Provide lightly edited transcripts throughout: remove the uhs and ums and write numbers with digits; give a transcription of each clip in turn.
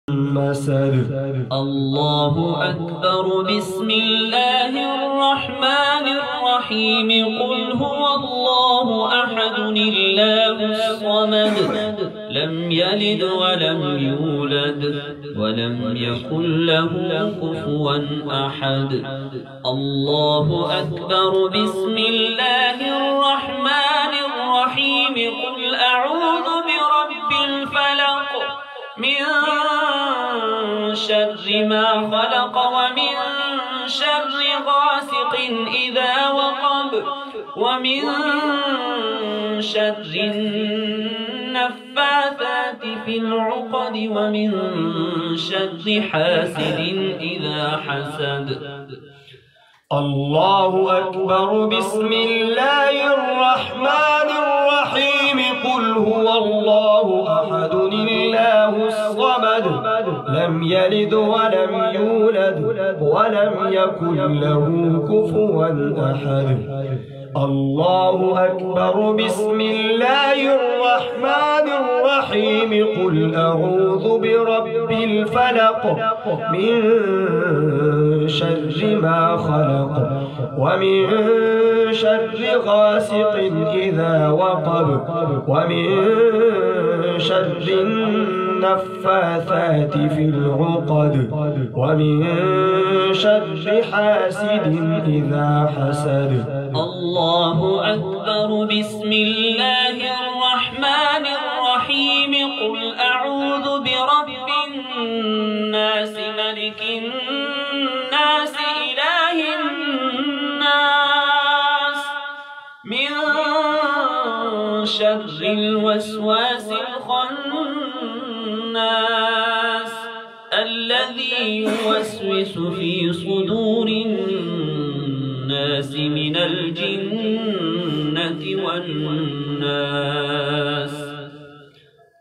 مسد. الله أكبر. بسم الله الرحمن الرحيم. قل هو الله أحد الله الصمد لم يلد ولم يولد ولم يكن له كفوا أحد. الله أكبر. بسم الله الرحمن الرحيم. قل أعوذ برب الفلق من شر ما خلق ومن شر غاسق إذا وقب ومن شر النفاثات في العقد ومن شر حاسد إذا حسد. الله أكبر. بسم الله الرحمن الرحيم. قل هو الله أحد الله الصمد لم يلد ولم يولد ولم يكن له كفوا أحد. الله أكبر. بسم الله الرحمن الرحيم. قل أعوذ برب الفلق من شر ما خلق ومن شر غاسق إذا وقب ومن شر النفاثات في العقد ومن شر حاسد إذا حسد. الله أكبر. بسم الله الرحمن الرحيم. قل أعوذ برب الناس ملك الناس إله الناس من شر الوسواس الخناس الذي يوسوس في صدور الناس من الجنة والناس.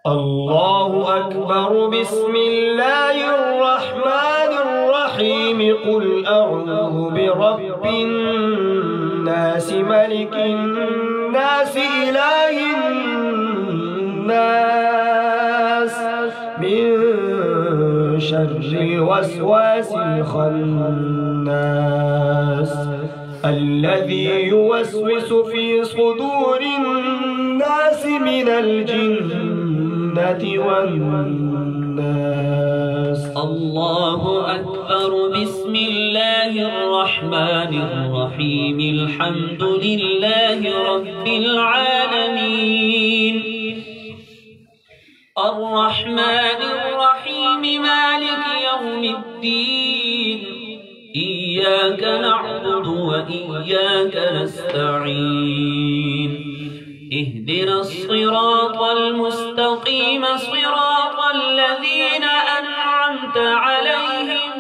الله أكبر. بسم الله الرحمن الرحيم. قل أعوذ برب الناس ملك الناس إله الناس من شر الوسواس الخناس الذي يوسوس في صدور الناس من الجنة والناس. الله أكبر. بسم الله الرحمن الرحيم. الحمد لله رب العالمين الرحمن الرحيم مالك يوم الدين إياك نعبد وإياك نستعين. اهدنا الصراط المستقيم صراط الذين أنعمت عليهم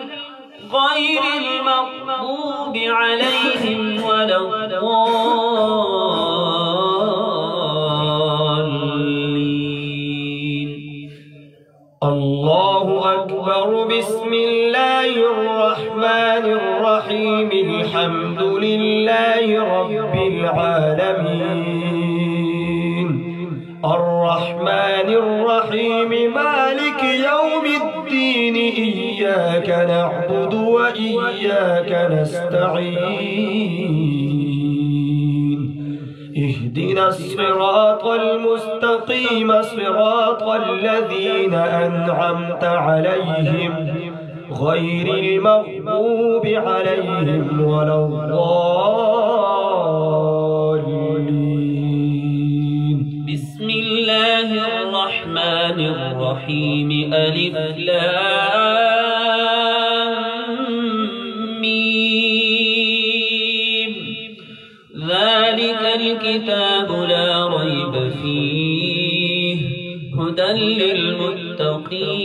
غير المغضوب عليهم ولا الضالين. الله أكبر. بسم الله الرحمن الرحيم. الحمد لله رب العالمين الرحمن الرحيم مالك يوم الدين إياك نعبد وإياك نستعين. اهدنا الصراط المستقيم صراط الذين أنعمت عليهم غير المغضوب عليهم ولا الضالين. بسم الله الرحمن الرحيم. ألف لام ميم. ذلك الكتاب لا ريب فيه هدى للمتقين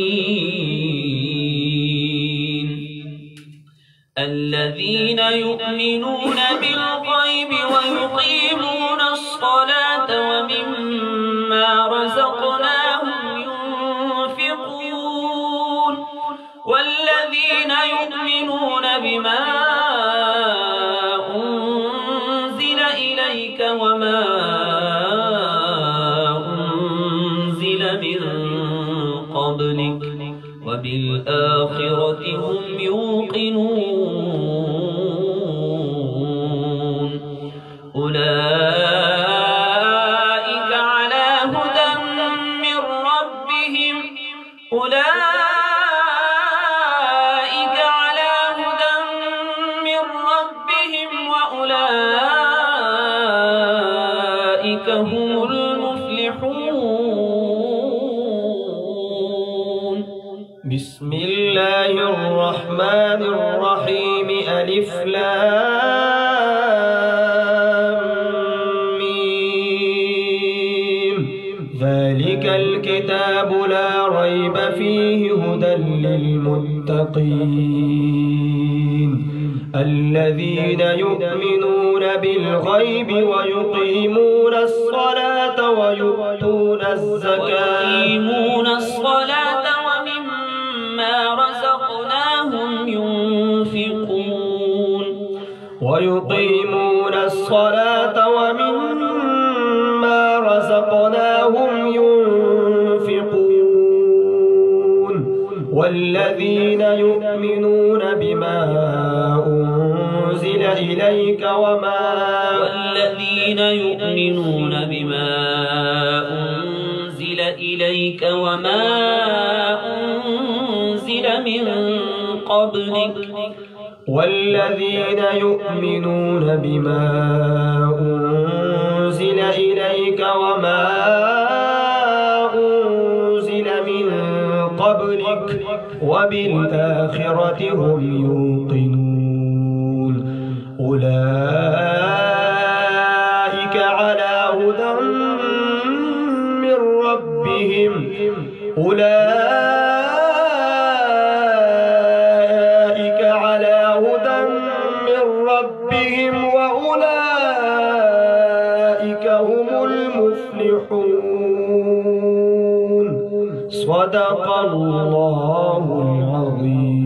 الذين يؤمنون بالغيب ويقيمون الصلاة ومما رزقناهم ينفقون والذين يؤمنون بما أنزل إليك وما أنزل من قبلك وبالآخرة هم يوقنون أولئك على هدى من ربهم وأولئك هم المفلحون. بسم الله الرحمن الرحيم ألف لام ميم ذلك الكتاب لا ريب فيه هدى للمتقين الذين يؤمنون بالغيب ويقيمون الصلاة ويؤتون الزكاة ومما رزقناهم ينفقون. ويقيمون الصلاة ومما رزقناهم ينفقون والذين يؤمنون بما أنزل إليك وما أنزل من قبلك والذين يؤمنون بما أنزل إليك وما أنزل من قبلك وبالآخرة هم يوقنون أولئك على هدى من ربهم وأولئك هم المفلحون. صدق الله العظيم.